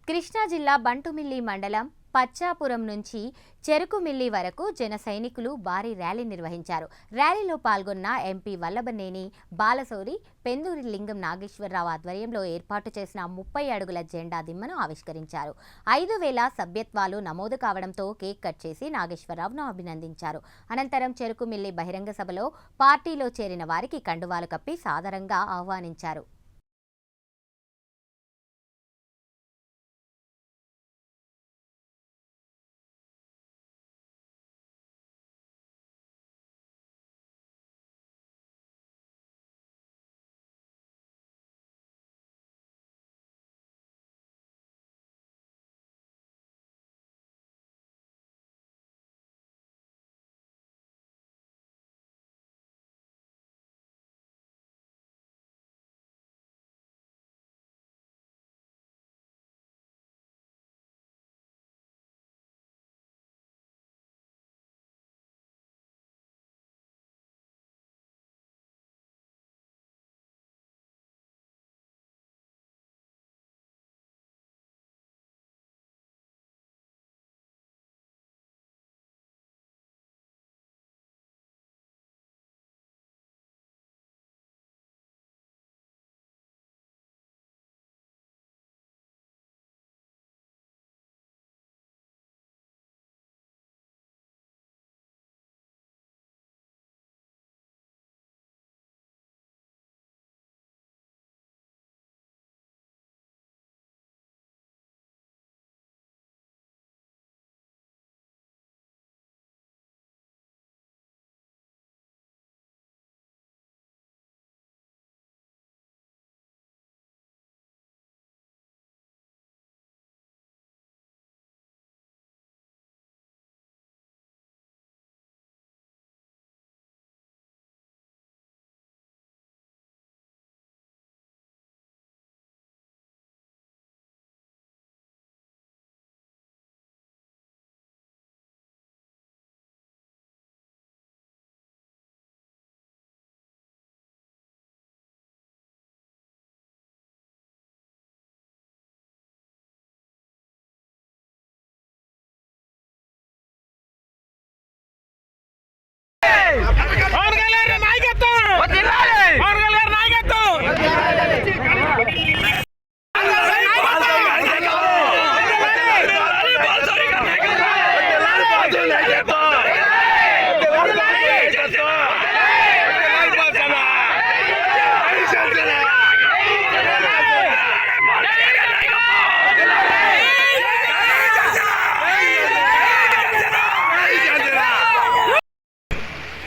కృష్ణా జిల్లా బంటుమిల్లి మండలం పచ్చాపురం నుంచి చెరుకుమిల్లి వరకు జన సైనికులు భారీ ర్యాలీ నిర్వహించారు. ర్యాలీలో పాల్గొన్న ఎంపీ వల్లభనేని బాలశౌరి పెందూరి లింగం నాగేశ్వరరావు ఆధ్వర్యంలో ఏర్పాటు చేసిన 30 అడుగుల జెండా దిమ్మను ఆవిష్కరించారు. 5,000 సభ్యత్వాలు నమోదు కావడంతో కేక్ కట్ చేసి నాగేశ్వరరావును అభినందించారు. అనంతరం చెరుకుమిల్లి బహిరంగ సభలో పార్టీలో చేరిన వారికి కండువాలు కప్పి సాదరంగా ఆహ్వానించారు.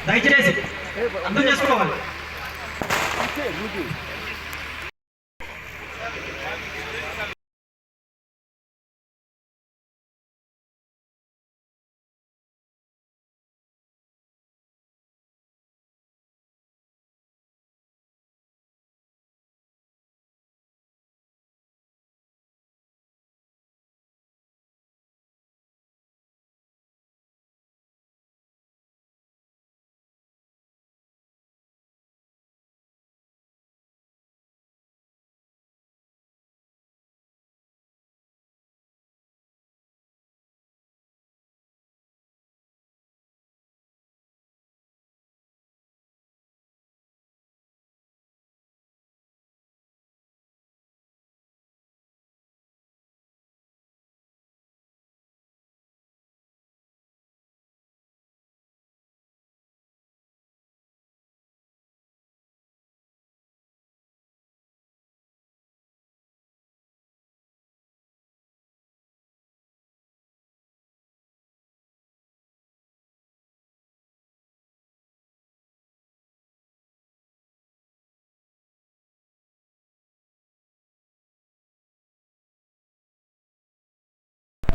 దయచేసి అర్థం చేసుకోవాలి.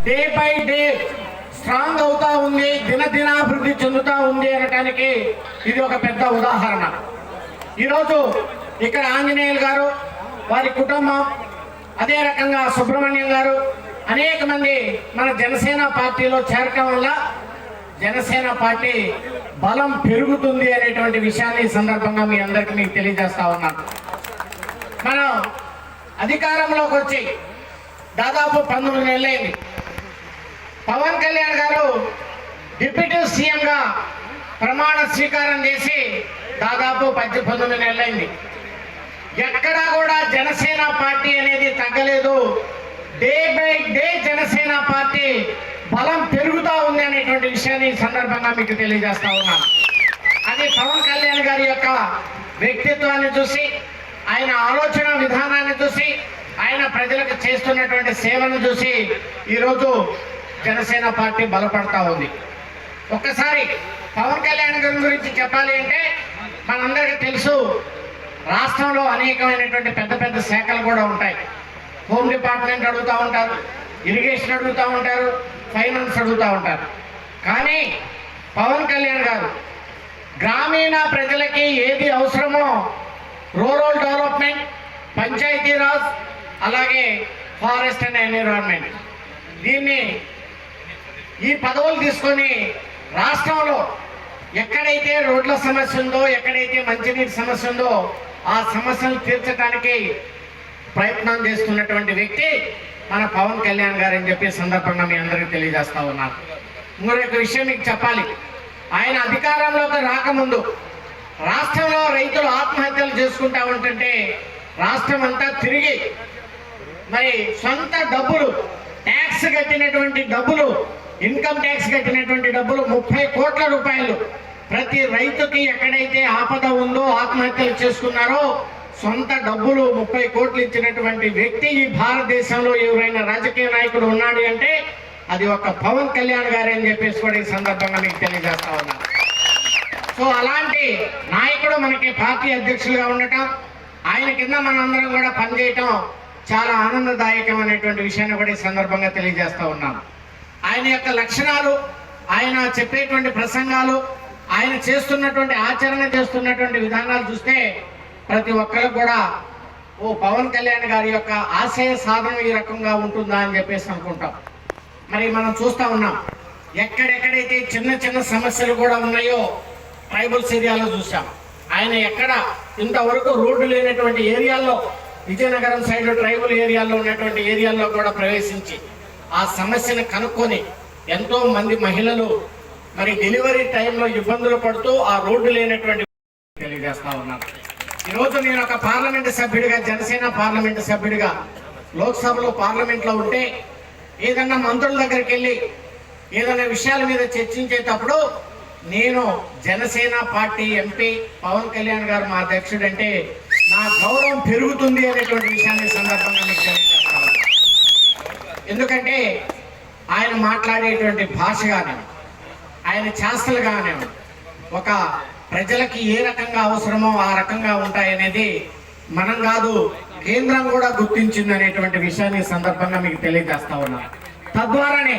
డే బై డే స్ట్రాంగ్ అవుతా ఉంది, దినదినాభివృద్ధి చెందుతా ఉంది అనడానికి ఇది ఒక పెద్ద ఉదాహరణ. ఈరోజు ఇక్కడ ఆంజనేయులు గారు, వారి కుటుంబం, అదే రకంగా సుబ్రహ్మణ్యం గారు, అనేక మంది మన జనసేన పార్టీలో చేరటం వల్ల జనసేన పార్టీ బలం పెరుగుతుంది అనేటువంటి విషయాన్ని ఈ సందర్భంగా మీ అందరికీ మీకు తెలియజేస్తా ఉన్నాను. మనం అధికారంలోకి వచ్చి దాదాపు 19 నెలలైంది. పవన్ కళ్యాణ్ గారు డిప్యూటీ సీఎంగా ప్రమాణ స్వీకారం చేసి దాదాపు 19 నెలలైంది. ఎక్కడా కూడా జనసేన పార్టీ అనేది తగ్గలేదు. Day by day Janasena party బలం పెరుగుతూ ఉంది అనేటువంటి విషయాన్ని ఈ సందర్భంగా మీకు తెలియజేస్తా ఉన్నాను. అది పవన్ కళ్యాణ్ గారి యొక్క వ్యక్తిత్వాన్ని చూసి, ఆయన ఆలోచన విధానాన్ని చూసి, ఆయన ప్రజలకు చేస్తున్నటువంటి సేవను చూసి ఈరోజు జనసేన పార్టీ బలపడతా ఉంది. ఒక్కసారి పవన్ కళ్యాణ్ గారి గురించి చెప్పాలి అంటే మనందరికీ తెలుసు, రాష్ట్రంలో అనేకమైనటువంటి పెద్ద పెద్ద శాఖలు కూడా ఉంటాయి. హోమ్ డిపార్ట్మెంట్ అడుగుతూ ఉంటారు, ఇరిగేషన్ అడుగుతూ ఉంటారు, ఫైనాన్స్ అడుగుతూ ఉంటారు. కానీ పవన్ కళ్యాణ్ గారు గ్రామీణ ప్రజలకి ఏది అవసరమో రూరల్ డెవలప్మెంట్, పంచాయతీరాజ్, అలాగే ఫారెస్ట్ అండ్ ఎన్విరాన్మెంట్, ఈ పదవులు తీసుకొని రాష్ట్రంలో ఎక్కడైతే రోడ్ల సమస్య ఉందో, ఎక్కడైతే మంచినీటి సమస్య ఉందో ఆ సమస్యలు తీర్చడానికి ప్రయత్నం చేస్తున్నటువంటి వ్యక్తి మన పవన్ కళ్యాణ్ గారు అని చెప్పి సందర్భంగా మీ అందరికీ తెలియజేస్తా ఉన్నాను. ఇంకొక విషయం మీకు చెప్పాలి, ఆయన అధికారంలోకి రాకముందు రాష్ట్రంలో రైతులు ఆత్మహత్యలు చేసుకుంటా ఉంటుంటే రాష్ట్రం అంతా తిరిగి మరి సొంత డబ్బులు, ట్యాక్స్ కట్టినటువంటి డబ్బులు, ఇన్కమ్ ట్యాక్స్ కట్టినటువంటి డబ్బులు 30 కోట్ల రూపాయలు ప్రతి రైతుకి ఎక్కడైతే ఆపద ఉందో ఆత్మహత్యలు చేసుకున్నారో సొంత డబ్బులు 30 కోట్లు ఇచ్చినటువంటి వ్యక్తి ఈ భారతదేశంలో ఎవరైనా రాజకీయ నాయకుడు ఉన్నాడు అంటే అది ఒక పవన్ కళ్యాణ్ గారే అని చెప్పేసి కూడా ఈ సందర్భంగా మీకు తెలియజేస్తా ఉన్నాను. సో అలాంటి నాయకుడు మనకి పార్టీ అధ్యక్షులుగా ఉండటం, ఆయన కింద మనందరం కూడా పనిచేయటం చాలా ఆనందదాయకం అనేటువంటి విషయాన్ని కూడా ఈ సందర్భంగా తెలియజేస్తా ఉన్నాను. ఆయన యొక్క లక్షణాలు, ఆయన చెప్పేటువంటి ప్రసంగాలు, ఆయన చేస్తున్నటువంటి ఆచరణ చేస్తున్నటువంటి విధానాలు చూస్తే ప్రతి ఒక్కరికి కూడా పవన్ కళ్యాణ్ గారి యొక్క ఆశయ సాధన ఈ రకంగా ఉంటుందా అని చెప్పేసి అనుకుంటాం. మరి మనం చూస్తూ ఉన్నాం, ఎక్కడెక్కడైతే చిన్న చిన్న సమస్యలు కూడా ఉన్నాయో ట్రైబల్స్ ఏరియాలో చూసాం. ఆయన ఎక్కడ ఇంతవరకు రోడ్డు లేనటువంటి ఏరియాల్లో, విజయనగరం సైడ్ ట్రైబల్ ఏరియాలో ఉన్నటువంటి ఏరియాల్లో కూడా ప్రవేశించి ఆ సమస్యను కనుక్కొని ఎంతో మంది మహిళలు మరి డెలివరీ టైంలో ఇబ్బందులు పడుతూ ఆ రోడ్డు లేనటువంటి తెలియజేస్తా ఉన్నారు. ఈరోజు నేను ఒక పార్లమెంటు సభ్యుడిగా, జనసేన పార్లమెంటు సభ్యుడిగా లోక్సభలో పార్లమెంట్లో ఉంటే ఏదన్నా మంత్రుల దగ్గరికి వెళ్ళి ఏదైనా విషయాల మీద చర్చించేటప్పుడు నేను జనసేన పార్టీ ఎంపీ పవన్ కళ్యాణ్ గారు మా అధ్యక్షుడు అంటే నా గౌరవం పెరుగుతుంది అనేటువంటి విషయాన్ని సందర్భంగా మీకు తెలియజేస్తాను. ఎందుకంటే ఆయన మాట్లాడేటువంటి భాష కానివ్వండి, ఆయన చేష్టలు కానివ్వండి, ఒక ప్రజలకి ఏ రకంగా అవసరమో ఆ రకంగా ఉంటాయనేది మనం కాదు కేంద్రం కూడా గుర్తించింది అనేటువంటి విషయాన్ని సందర్భంగా మీకు తెలియజేస్తా ఉన్నా. తద్వారానే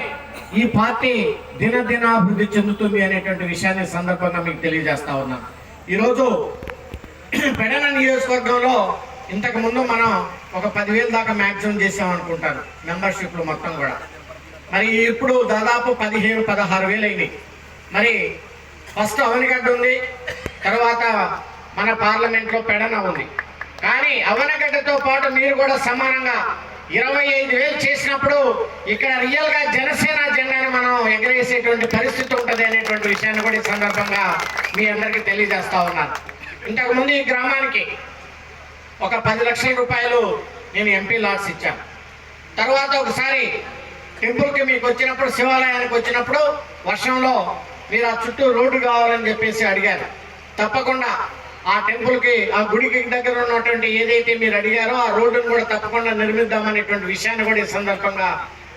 ఈ పార్టీ దినదినాభివృద్ధి చెందుతుంది అనేటువంటి విషయాన్ని సందర్భంగా మీకు తెలియజేస్తా ఉన్నా. ఈరోజు పెడన నియోజకవర్గంలో ఇంతకు ముందు మనం ఒక 10,000 దాకా మ్యాక్సిమం చేసామనుకుంటారు మెంబర్షిప్లు మొత్తం కూడా. మరి ఇప్పుడు దాదాపు 15-16,000 అయినాయి. మరి ఫస్ట్ అవనిగడ్డ ఉంది, తర్వాత మన పార్లమెంట్లో పెడన ఉంది. కానీ అవనగడ్డతో పాటు మీరు కూడా సమానంగా 25,000 చేసినప్పుడు ఇక్కడ రియల్ గా జనసేన జెండాను మనం ఎగరేసేటువంటి పరిస్థితి ఉంటుంది అనేటువంటి విషయాన్ని కూడా ఈ సందర్భంగా మీ అందరికీ తెలియజేస్తా ఉన్నాను. ఇంతకు ముందు ఈ గ్రామానికి ఒక 10 లక్షల రూపాయలు నేను ఎంపీ లాట్స్ ఇచ్చాను. తర్వాత ఒకసారి టెంపుల్కి మీకు వచ్చినప్పుడు, శివాలయానికి వచ్చినప్పుడు వర్షంలో మీరు ఆ చుట్టూ రోడ్డు కావాలని చెప్పేసి అడిగారు. తప్పకుండా ఆ టెంపుల్కి, ఆ గుడికి దగ్గర ఉన్నటువంటి ఏదైతే మీరు అడిగారో ఆ రోడ్డును కూడా తప్పకుండా నిర్మిద్దామనేటువంటి విషయాన్ని కూడా ఈ సందర్భంగా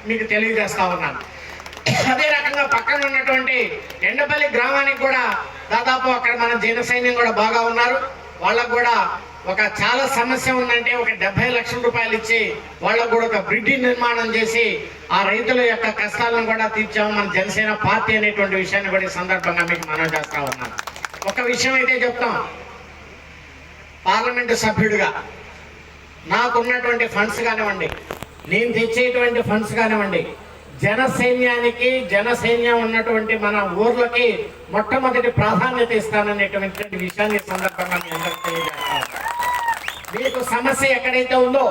మీకు తెలియజేస్తా ఉన్నాను. అదే రకంగా పక్కన ఉన్నటువంటి ఎండపల్లి గ్రామానికి కూడా దాదాపు అక్కడ మన జన సైన్యం కూడా బాగా ఉన్నారు. వాళ్ళకు కూడా ఒక చాలా సమస్య ఉందంటే ఒక 70 లక్షల రూపాయలు ఇచ్చి వాళ్ళకు కూడా ఒక బ్రిడ్జి నిర్మాణం చేసి ఆ రైతుల యొక్క కష్టాలను కూడా తీర్చాము మన జనసేన పార్టీ అనేటువంటి విషయాన్ని కూడా ఈ సందర్భంగా మీకు మనం చేస్తా ఉన్నాను. ఒక విషయం అయితే చెప్తాం, పార్లమెంటు సభ్యుడిగా నాకున్నటువంటి ఫండ్స్ కానివ్వండి, నేను తెచ్చేటువంటి ఫండ్స్ కానివ్వండి, జనసైన్యానికి, జనసైన్యం ఉన్నటువంటి మన ఊర్లకి మొట్టమొదటి ప్రాధాన్యత ఇస్తాననేటువంటి విషయాన్ని సందర్భంగా మీ అందరికీ తెలియజేస్తాను. మీకు సమస్య ఎక్కడైతే ఉందో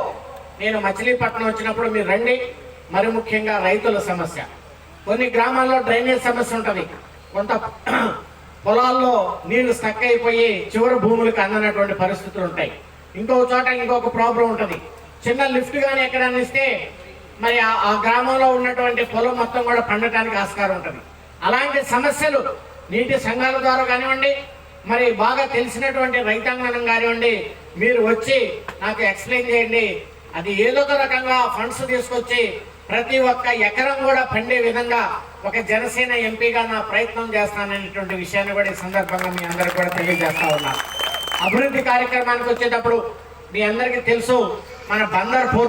నేను మచిలీపట్నం వచ్చినప్పుడు మీరు రండి. మరి ముఖ్యంగా రైతుల సమస్య, కొన్ని గ్రామాల్లో డ్రైనేజ్ సమస్య ఉంటుంది, కొంత పొలాల్లో నీళ్లు స్టక్ అయిపోయి చివరి భూములకు అందనటువంటి పరిస్థితులు ఉంటాయి. ఇంకొక చోట ఇంకొక ప్రాబ్లం ఉంటుంది, చిన్న లిఫ్ట్ కానీ ఎక్కడన్నా ఇస్తే మరి ఆ గ్రామంలో ఉన్నటువంటి పొలం మొత్తం కూడా పండటానికి ఆస్కారం ఉంటుంది. అలాంటి సమస్యలు నీటి సంఘాల ద్వారా కానివ్వండి, మరి బాగా తెలిసినటువంటి రైతాంగం కానివ్వండి, మీరు వచ్చి నాకు ఎక్స్ప్లెయిన్ చేయండి. అది ఏదో ఒక రకంగా ఫండ్స్ తీసుకొచ్చి ప్రతి ఒక్క ఎకరం కూడా పండే విధంగా ఒక జనసేన ఎంపీగా నా ప్రయత్నం చేస్తాననేటువంటి విషయాన్ని కూడా ఈ సందర్భంగా మీ అందరికీ కూడా తెలియజేస్తా ఉన్నాను. అభివృద్ధి కార్యక్రమానికి వచ్చేటప్పుడు మీ అందరికీ తెలుసు, మన బందర్